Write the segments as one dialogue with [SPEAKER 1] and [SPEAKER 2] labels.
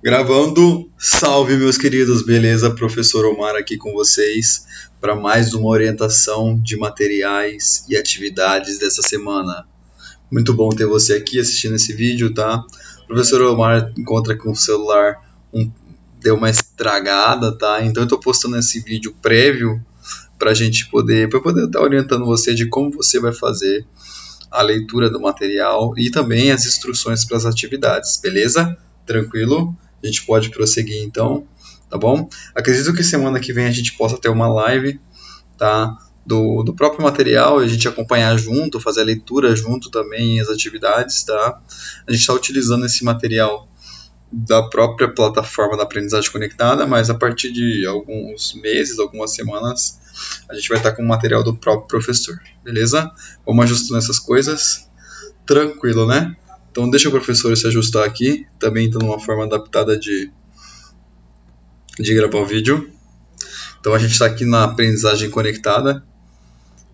[SPEAKER 1] Gravando, salve meus queridos, beleza? Professor Omar aqui com vocês para mais uma orientação de materiais e atividades dessa semana. Muito bom ter você aqui assistindo esse vídeo, tá? O professor Omar encontra com o celular, deu uma estragada, tá? Então eu estou postando esse vídeo prévio para poder estar orientando você de como você vai fazer a leitura do material e também as instruções para as atividades, beleza? Tranquilo? A gente pode prosseguir então, tá bom? Acredito que semana que vem a gente possa ter uma live, tá? Do próprio material, a gente acompanhar junto, fazer a leitura junto também, as atividades, tá? A gente está utilizando esse material da própria plataforma da aprendizagem conectada, mas a partir de alguns meses, algumas semanas, a gente vai estar com o material do próprio professor, beleza? Vamos ajustando essas coisas, tranquilo, né? Então deixa o professor se ajustar aqui, também está numa forma adaptada de gravar o vídeo. Então a gente está aqui na aprendizagem conectada,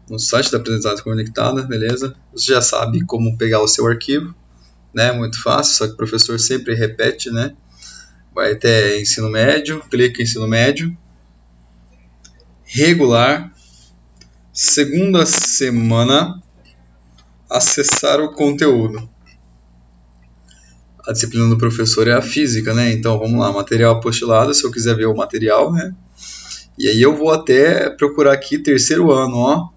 [SPEAKER 1] no site da aprendizagem conectada, beleza? Você já sabe como pegar o seu arquivo, né? Muito fácil, só que o professor sempre repete, né? Vai até ensino médio, clica em ensino médio, regular, segunda semana, acessar o conteúdo. A disciplina do professor é a física, né? Então vamos lá, material apostilado, se eu quiser ver o material, né? E aí eu vou até procurar aqui terceiro ano, ó.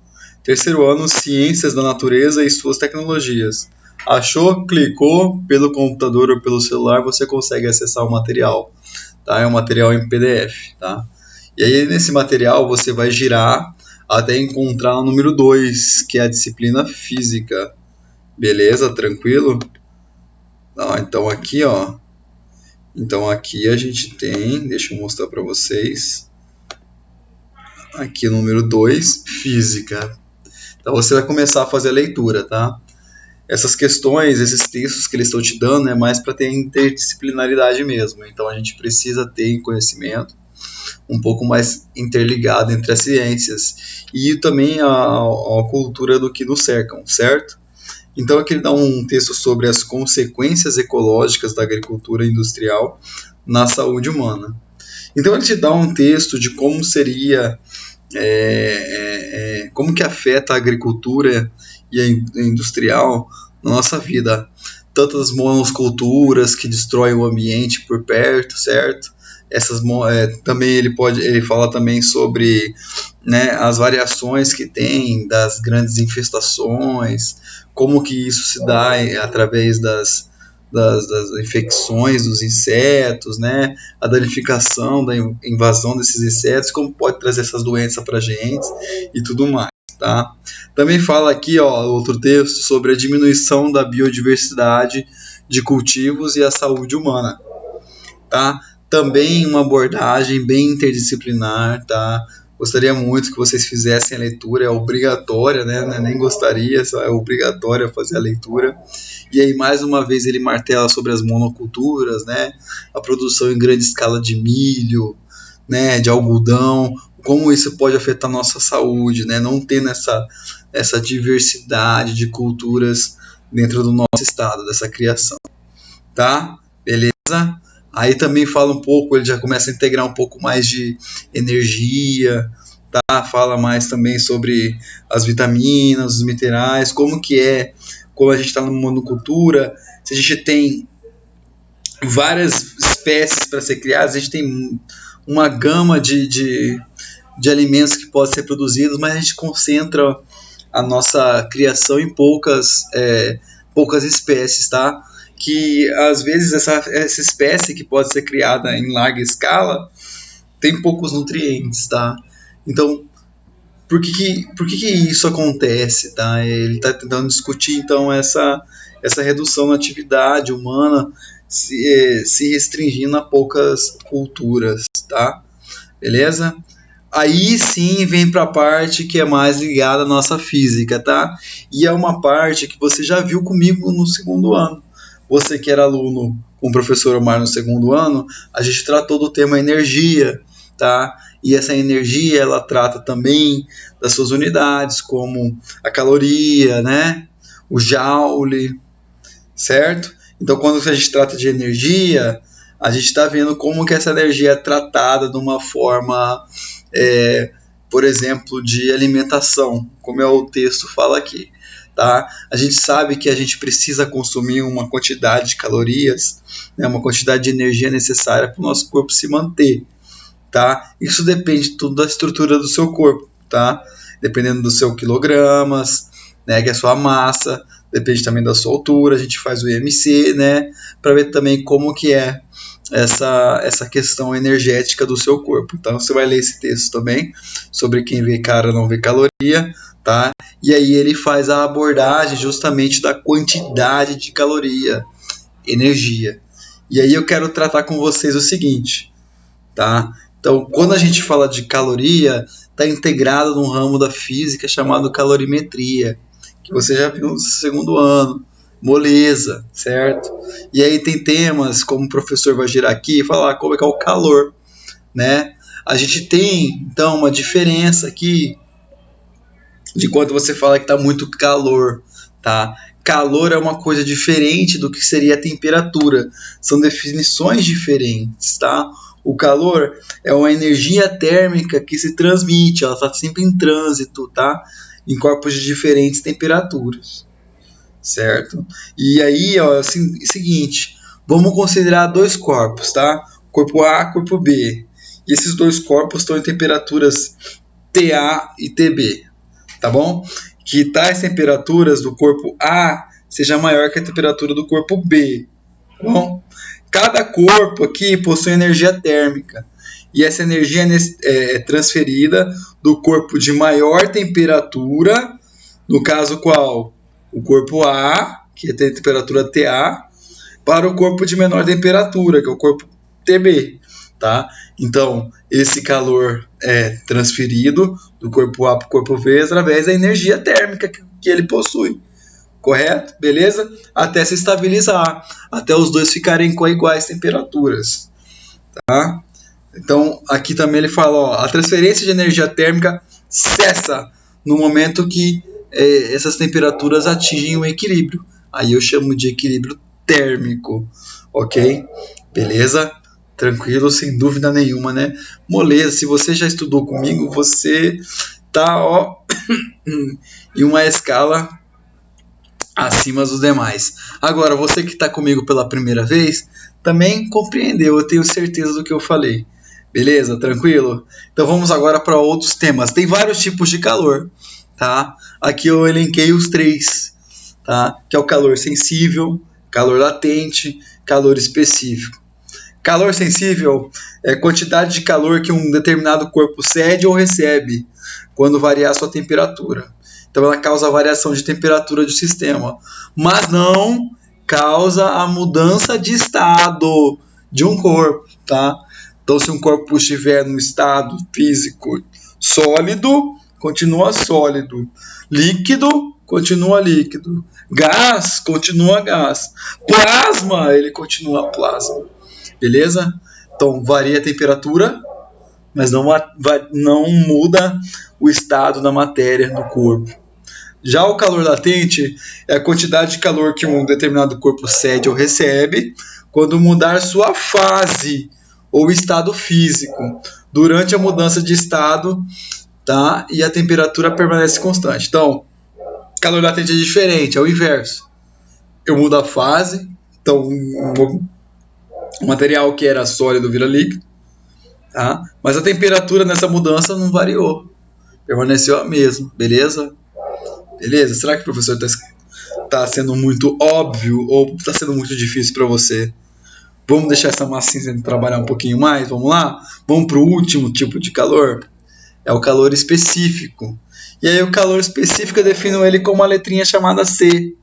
[SPEAKER 1] Terceiro ano, Ciências da Natureza e suas tecnologias. Achou? Clicou pelo computador ou pelo celular, você consegue acessar o material, tá? É um material em PDF, tá? E aí nesse material você vai girar até encontrar o número 2, que é a disciplina física. Beleza? Tranquilo? Então aqui, ó. Então aqui a gente tem, deixa eu mostrar para vocês. Aqui número 2, física. Então você vai começar a fazer a leitura, tá? Essas questões, esses textos que eles estão te dando é mais para ter interdisciplinaridade mesmo. Então a gente precisa ter conhecimento um pouco mais interligado entre as ciências e também a cultura do que nos cercam, certo? Então aqui ele dá um texto sobre as consequências ecológicas da agricultura industrial na saúde humana. Então ele te dá um texto de como seria, como que afeta a agricultura e a industrial na nossa vida. Tantas monoculturas que destroem o ambiente por perto, certo? Também ele fala também sobre, né, as variações que tem das grandes infestações, como que isso se dá através das infecções dos insetos, né, a danificação da invasão desses insetos, como pode trazer essas doenças para a gente e tudo mais. Tá? Também fala aqui, ó, outro texto sobre a diminuição da biodiversidade de cultivos e a saúde humana. Tá? Também uma abordagem bem interdisciplinar, tá? Gostaria muito que vocês fizessem a leitura, é obrigatória, né? Nem gostaria, só é obrigatória fazer a leitura. E aí, mais uma vez, ele martela sobre as monoculturas, né? A produção em grande escala de milho, né? De algodão, como isso pode afetar a nossa saúde, né? Não tendo essa diversidade de culturas dentro do nosso estado, dessa criação, tá? Beleza? Aí também fala um pouco, ele já começa a integrar um pouco mais de energia, tá? Fala mais também sobre as vitaminas, os minerais, como a gente está numa monocultura, se a gente tem várias espécies para ser criadas, a gente tem uma gama de alimentos que podem ser produzidos, mas a gente concentra a nossa criação em poucas espécies, tá? Que às vezes essa espécie que pode ser criada em larga escala tem poucos nutrientes, tá? Então, por que isso acontece, tá? Ele está tentando discutir então essa redução na atividade humana se restringindo a poucas culturas, tá? Beleza? Aí sim vem para a parte que é mais ligada à nossa física, tá? E é uma parte que você já viu comigo no segundo ano. Você que era aluno com o professor Omar no segundo ano, a gente tratou do tema energia, tá? E essa energia, ela trata também das suas unidades, como a caloria, né? O joule, certo? Então, quando a gente trata de energia, a gente está vendo como que essa energia é tratada de uma forma, por exemplo, de alimentação, como é o texto fala aqui. Tá? A gente sabe que a gente precisa consumir uma quantidade de calorias, né, uma quantidade de energia necessária para o nosso corpo se manter. Tá? Isso depende tudo da estrutura do seu corpo, tá? Dependendo do seu quilogramas, né, que é a sua massa, depende também da sua altura, a gente faz o IMC, né, para ver também como que é essa questão energética do seu corpo. Então você vai ler esse texto também sobre quem vê cara não vê caloria, tá? E aí ele faz a abordagem justamente da quantidade de caloria, energia. E aí eu quero tratar com vocês o seguinte, tá? Então, quando a gente fala de caloria, está integrado num ramo da física chamado calorimetria, que você já viu no segundo ano, moleza, certo? E aí tem temas, como o professor vai girar aqui, falar como é que é o calor, né? A gente tem, então, uma diferença aqui de quando você fala que está muito calor, tá? Calor é uma coisa diferente do que seria a temperatura. São definições diferentes, tá? O calor é uma energia térmica que se transmite, ela está sempre em trânsito, tá? Em corpos de diferentes temperaturas, certo? E aí, ó, é o seguinte, vamos considerar dois corpos, tá? Corpo A, corpo B. E esses dois corpos estão em temperaturas TA e TB, tá bom? Que tais temperaturas do corpo A seja maior que a temperatura do corpo B, tá bom? Cada corpo aqui possui energia térmica e essa energia é transferida do corpo de maior temperatura, no caso qual? O corpo A, que tem temperatura TA, para o corpo de menor temperatura, que é o corpo TB, tá? Então, esse calor é transferido do corpo A para o corpo B através da energia térmica que ele possui. Correto? Beleza? Até se estabilizar, até os dois ficarem com iguais temperaturas. Tá? Então, aqui também ele fala, ó, a transferência de energia térmica cessa no momento que essas temperaturas atingem o equilíbrio. Aí eu chamo de equilíbrio térmico, ok? Beleza? Tranquilo, sem dúvida nenhuma, né? Moleza, se você já estudou comigo, você tá, ó, em uma escala acima dos demais. Agora, você que está comigo pela primeira vez, também compreendeu, eu tenho certeza do que eu falei. Beleza? Tranquilo? Então vamos agora para outros temas. Tem vários tipos de calor, tá? Aqui eu elenquei os três, tá? Que é o calor sensível, calor latente, calor específico. Calor sensível é a quantidade de calor que um determinado corpo cede ou recebe quando variar sua temperatura. Então ela causa a variação de temperatura do sistema, mas não causa a mudança de estado de um corpo, tá? Então se um corpo estiver no estado físico sólido, continua sólido. Líquido, continua líquido. Gás, continua gás. Plasma, ele continua plasma. Beleza? Então varia a temperatura, mas não muda o estado da matéria no corpo. Já o calor latente é a quantidade de calor que um determinado corpo cede ou recebe quando mudar sua fase ou estado físico durante a mudança de estado, tá? E a temperatura permanece constante. Então, calor latente é diferente, é o inverso. Eu mudo a fase, então o material que era sólido vira líquido, tá? Mas a temperatura nessa mudança não variou, permaneceu a mesma, beleza? Beleza? Será que o professor está sendo muito óbvio ou está sendo muito difícil para você? Vamos deixar essa massinha trabalhar um pouquinho mais? Vamos lá? Vamos para o último tipo de calor? É o calor específico. E aí o calor específico eu defino ele com uma letrinha chamada C.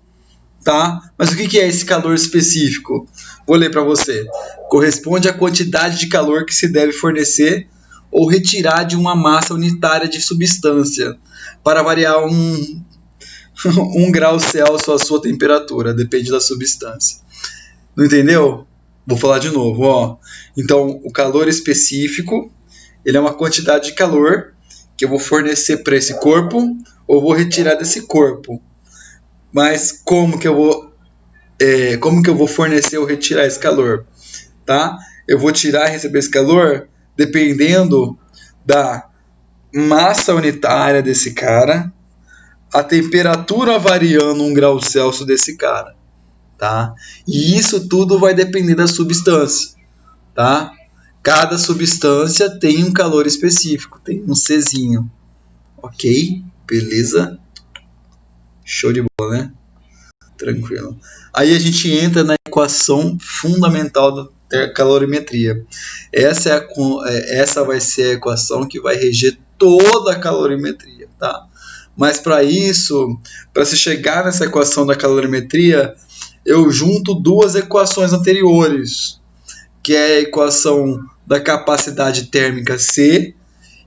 [SPEAKER 1] Tá? Mas o que é esse calor específico? Vou ler para você. Corresponde à quantidade de calor que se deve fornecer ou retirar de uma massa unitária de substância para variar um grau Celsius a sua temperatura, depende da substância. Não entendeu? Vou falar de novo, ó. Então, o calor específico, ele é uma quantidade de calor que eu vou fornecer para esse corpo ou vou retirar desse corpo. Mas como que eu vou fornecer ou retirar esse calor? tá? Eu vou tirar e receber esse calor dependendo da massa unitária desse cara, a temperatura variando 1 grau Celsius desse cara, tá? E isso tudo vai depender da substância, tá? Cada substância tem um calor específico, tem um Czinho, ok? Beleza? Show de bola, né? Tranquilo. Aí a gente entra na equação fundamental da calorimetria. Essa vai ser a equação que vai reger toda a calorimetria, tá? Mas para isso, para se chegar nessa equação da calorimetria, eu junto duas equações anteriores, que é a equação da capacidade térmica C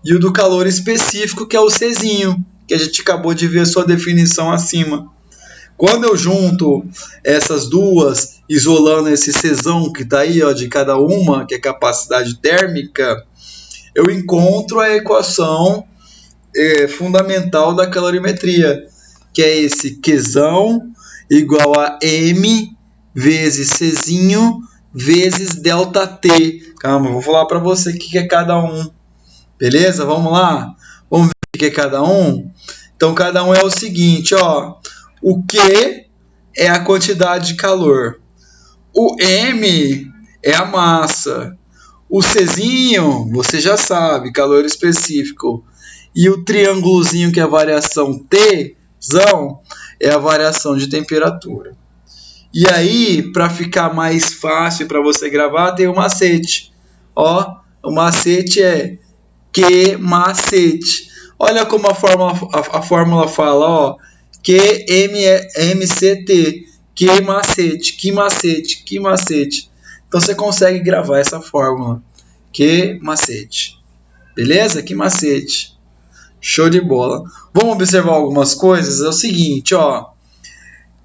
[SPEAKER 1] e o do calor específico, que é o Czinho, que a gente acabou de ver a sua definição acima. Quando eu junto essas duas, isolando esse Czão que está aí, ó, de cada uma, que é capacidade térmica, eu encontro a equação fundamental da calorimetria, que é esse Qzão igual a M vezes Czinho vezes ΔT. Calma, eu vou falar para você o que é cada um. Beleza? Vamos lá? Vamos ver o que é cada um? Então, cada um é o seguinte, ó. O Q é a quantidade de calor. O M é a massa. O Czinho, você já sabe, calor específico. E o triângulozinho, que é a variação Tzão, é a variação de temperatura. E aí, para ficar mais fácil para você gravar, tem o macete. Ó, o macete é Q macete. Olha como a fórmula fala, ó. QMCT, Q macete, Q macete, Q macete. Então você consegue gravar essa fórmula. Q macete. Beleza? Q macete. Show de bola. Vamos observar algumas coisas. É o seguinte, ó.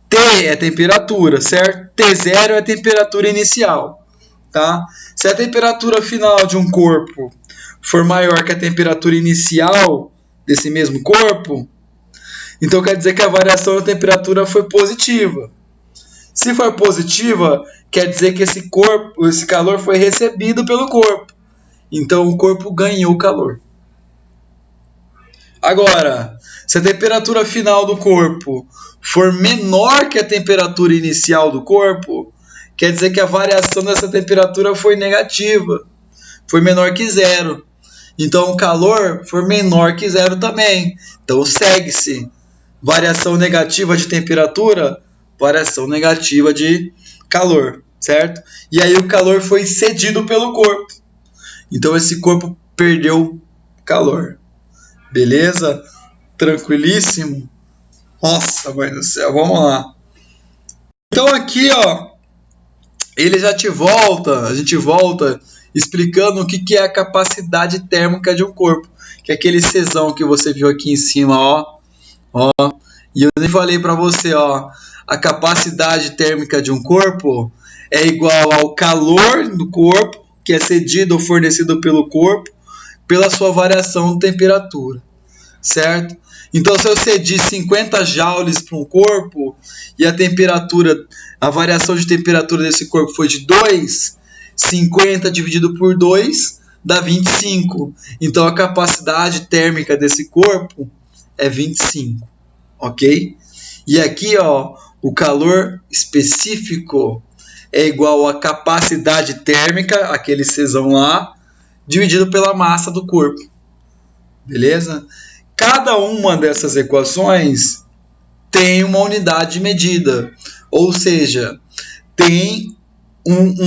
[SPEAKER 1] T é temperatura, certo? T0 é a temperatura inicial, tá? Se a temperatura final de um corpo for maior que a temperatura inicial desse mesmo corpo, então quer dizer que a variação da temperatura foi positiva. Se for positiva, quer dizer que esse calor foi recebido pelo corpo. Então o corpo ganhou calor. Agora, se a temperatura final do corpo for menor que a temperatura inicial do corpo, quer dizer que a variação dessa temperatura foi negativa, foi menor que zero. Então o calor foi menor que zero também. Então segue-se variação negativa de temperatura, variação negativa de calor, certo? E aí o calor foi cedido pelo corpo. Então esse corpo perdeu calor. Beleza? Tranquilíssimo? Nossa, mãe do céu, vamos lá. Então aqui, ó, a gente volta explicando o que é a capacidade térmica de um corpo, que é aquele Czão que você viu aqui em cima, ó. E eu nem falei para você, ó, a capacidade térmica de um corpo é igual ao calor do corpo, que é cedido ou fornecido pelo corpo, pela sua variação de temperatura, certo? Então, se eu cedi 50 joules para um corpo e a variação de temperatura desse corpo foi de 2, 50 dividido por 2 dá 25. Então, a capacidade térmica desse corpo é 25, ok? E aqui, ó, o calor específico é igual à capacidade térmica, aquele Czão lá, dividido pela massa do corpo. Beleza? Cada uma dessas equações tem uma unidade de medida, ou seja, tem um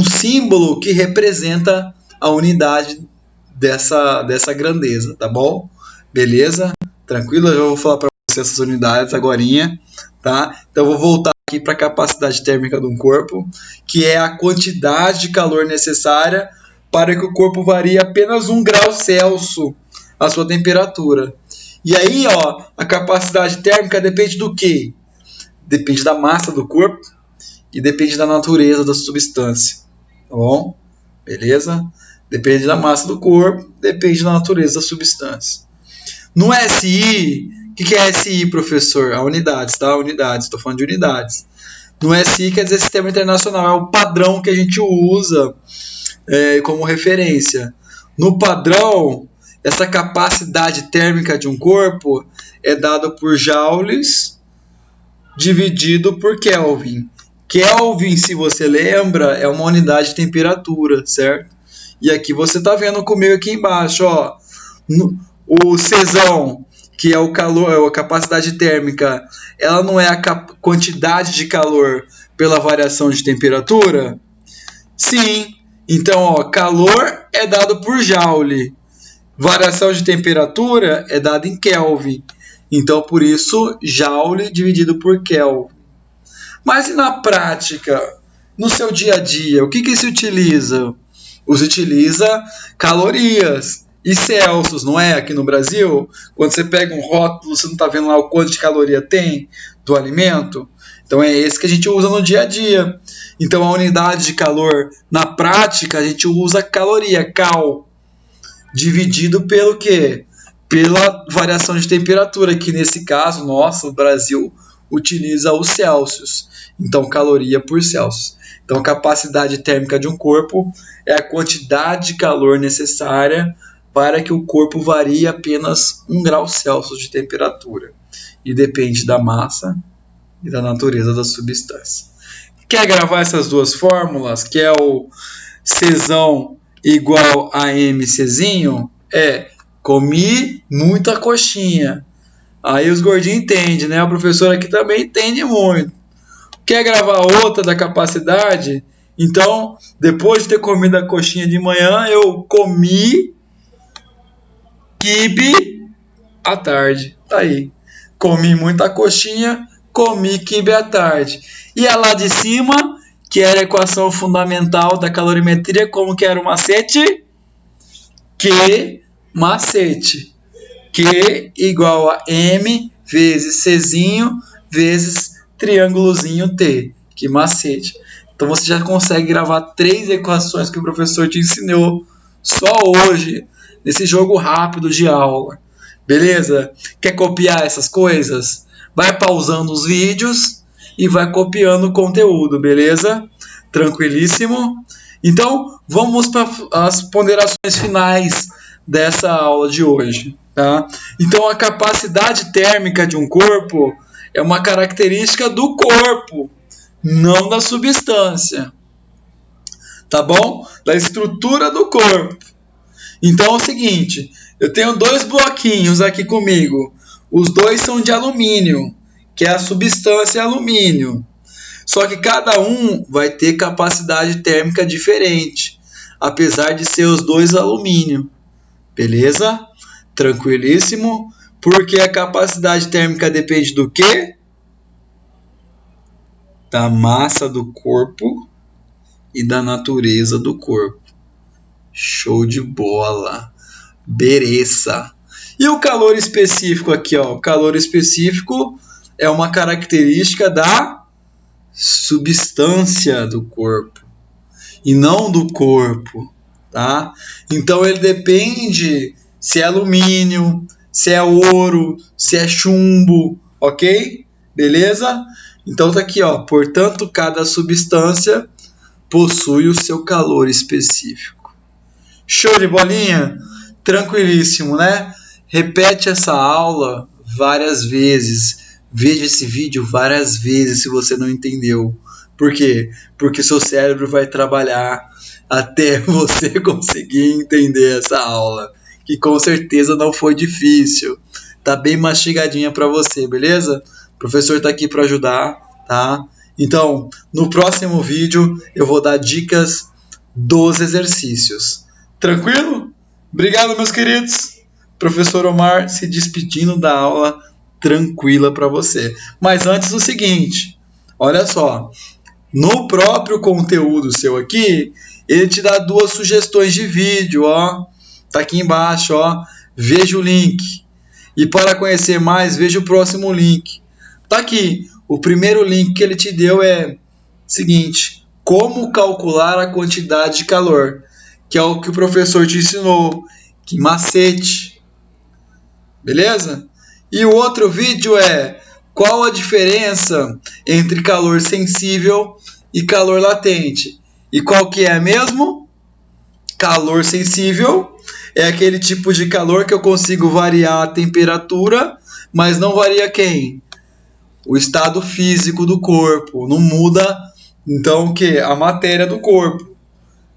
[SPEAKER 1] símbolo que representa a unidade dessa grandeza, tá bom? Beleza? Tranquilo? Eu já vou falar para você essas unidades agorinha, tá? Então eu vou voltar aqui para a capacidade térmica de um corpo, que é a quantidade de calor necessária para que o corpo varie apenas 1 grau Celsius a sua temperatura. E aí, ó, a capacidade térmica depende do quê? Depende da massa do corpo e depende da natureza da substância. Tá bom? Beleza? Depende da massa do corpo, depende da natureza da substância. No SI, o que é SI, professor? A unidades, tá? Unidades, estou falando de unidades. No SI quer dizer Sistema Internacional, é o padrão que a gente usa como referência. No padrão, essa capacidade térmica de um corpo é dada por joules dividido por Kelvin. Kelvin, se você lembra, é uma unidade de temperatura, certo? E aqui você está vendo comigo aqui embaixo, ó, o Czão, que é o calor, é a capacidade térmica, ela não é a quantidade de calor pela variação de temperatura? Sim. Então, ó, calor é dado por joule. Variação de temperatura é dada em Kelvin. Então, por isso, joule dividido por Kelvin. Mas e na prática, no seu dia a dia, o que se utiliza? Você utiliza calorias e Celsius, não é? Aqui no Brasil, quando você pega um rótulo, você não está vendo lá o quanto de caloria tem do alimento? Então é esse que a gente usa no dia a dia. Então a unidade de calor, na prática, a gente usa caloria, cal, dividido pelo quê? Pela variação de temperatura, que nesse caso, nossa, o Brasil utiliza o Celsius. Então caloria por Celsius. Então a capacidade térmica de um corpo é a quantidade de calor necessária para que o corpo varie apenas 1 grau Celsius de temperatura. E depende da massa e da natureza da substância. Quer gravar essas duas fórmulas, que é o Czão igual a MCzinho? Comi muita coxinha. Aí os gordinhos entendem, né? O professor aqui também entende muito. Quer gravar outra da capacidade? Então, depois de ter comido a coxinha de manhã, eu comi quibe à tarde. Tá aí. Comi muita coxinha, comi quibe à tarde. E a lá de cima, que era a equação fundamental da calorimetria, como que era o macete? Q macete. Q igual a M vezes Czinho vezes triângulozinho T. Que macete. Então você já consegue gravar 3 equações que o professor te ensinou só hoje, nesse jogo rápido de aula. Beleza? Quer copiar essas coisas? Vai pausando os vídeos e vai copiando o conteúdo, beleza? Tranquilíssimo? Então, vamos para as ponderações finais dessa aula de hoje, tá? Então, a capacidade térmica de um corpo é uma característica do corpo, não da substância, tá bom? Da estrutura do corpo. Então é o seguinte, eu tenho 2 bloquinhos aqui comigo, os 2 são de alumínio, que é a substância alumínio, só que cada um vai ter capacidade térmica diferente, apesar de ser os 2 alumínio, beleza? Tranquilíssimo, porque a capacidade térmica depende do quê? Da massa do corpo e da natureza do corpo. Show de bola. Beleza. E o calor específico aqui, ó. O calor específico é uma característica da substância do corpo e não do corpo, tá? Então ele depende se é alumínio, se é ouro, se é chumbo, ok? Beleza? Então tá aqui, ó. Portanto, cada substância possui o seu calor específico. Show de bolinha? Tranquilíssimo, né? Repete essa aula várias vezes. Veja esse vídeo várias vezes se você não entendeu. Por quê? Porque seu cérebro vai trabalhar até você conseguir entender essa aula. Que com certeza não foi difícil. Tá bem mastigadinha para você, beleza? O professor tá aqui para ajudar, tá? Então, no próximo vídeo eu vou dar dicas dos exercícios. Tranquilo? Obrigado, meus queridos. Professor Omar se despedindo da aula tranquila para você. Mas antes o seguinte, olha só. No próprio conteúdo seu aqui, ele te dá 2 sugestões de vídeo, ó. Tá aqui embaixo, ó. Veja o link. E para conhecer mais, veja o próximo link. Tá aqui. O primeiro link que ele te deu é seguinte: como calcular a quantidade de calor, que é o que o professor te ensinou, que macete. Beleza? E o outro vídeo é Qual a diferença entre calor sensível e calor latente? E qual que é mesmo? Calor sensível é aquele tipo de calor que eu consigo variar a temperatura, mas não varia quem? O estado físico do corpo. Não muda, então, o que? A matéria do corpo.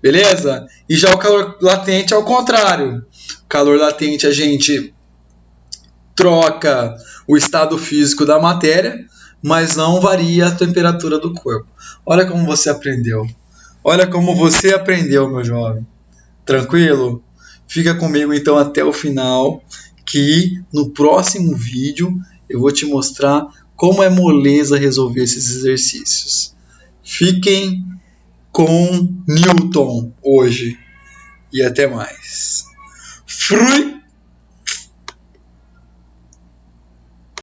[SPEAKER 1] Beleza? E já o calor latente é o contrário. O calor latente a gente troca o estado físico da matéria, mas não varia a temperatura do corpo. Olha como você aprendeu. Olha como você aprendeu, meu jovem. Tranquilo? Fica comigo então até o final, que no próximo vídeo eu vou te mostrar como é moleza resolver esses exercícios. Fiquem com Newton hoje e até mais. Fui!